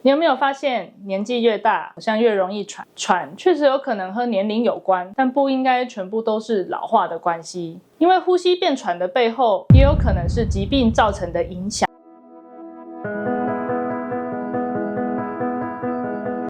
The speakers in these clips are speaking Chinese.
你有没有发现，年纪越大，好像越容易喘？喘确实有可能和年龄有关，但不应该全部都是老化的关系。因为呼吸变喘的背后，也有可能是疾病造成的影响。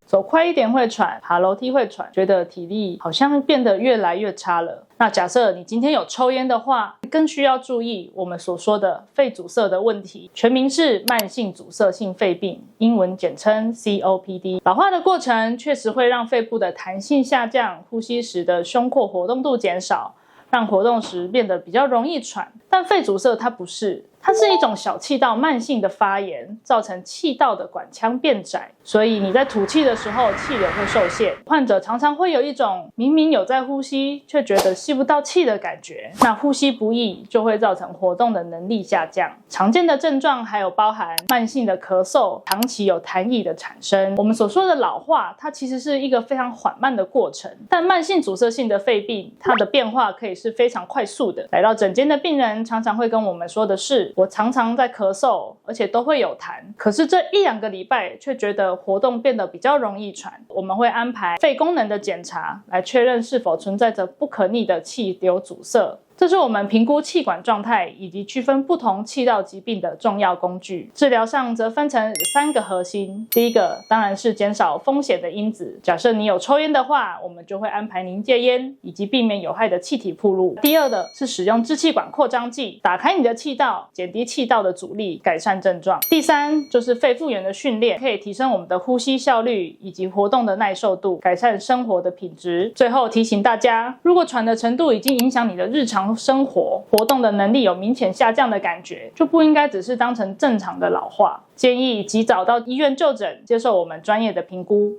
走快一点会喘，爬楼梯会喘，觉得体力好像变得越来越差了。那假设你今天有抽烟的话，更需要注意我们所说的肺阻塞的问题，全名是慢性阻塞性肺病，英文简称 COPD。老化的过程确实会让肺部的弹性下降，呼吸时的胸廓活动度减少，让活动时变得比较容易喘。但肺阻塞它不是，它是一种小气道慢性的发炎，造成气道的管腔变窄，所以你在吐气的时候气流会受限。患者常常会有一种明明有在呼吸，却觉得吸不到气的感觉。那呼吸不易就会造成活动的能力下降。常见的症状还有包含慢性的咳嗽，长期有痰液的产生。我们所说的老化，它其实是一个非常缓慢的过程，但慢性阻塞性的肺病，它的变化可以是非常快速的。来到诊间的病人常常会跟我们说的是，我常常在咳嗽，而且都会有痰，可是这1-2个礼拜却觉得活动变得比较容易喘。我们会安排肺功能的检查，来确认是否存在着不可逆的气流阻塞。这是我们评估气管状态以及区分不同气道疾病的重要工具。治疗上则分成3个核心。第一个当然是减少风险的因子，假设你有抽烟的话，我们就会安排您戒烟，以及避免有害的气体暴露。第二的是使用支气管扩张剂，打开你的气道，减低气道的阻力，改善症状。第3就是肺复原的训练，可以提升我们的呼吸效率以及活动的耐受度，改善生活的品质。最后提醒大家，如果喘的程度已经影响你的日常生活活动的能力有明显下降的感觉，就不应该只是当成正常的老化，建议及早到医院就诊，接受我们专业的评估。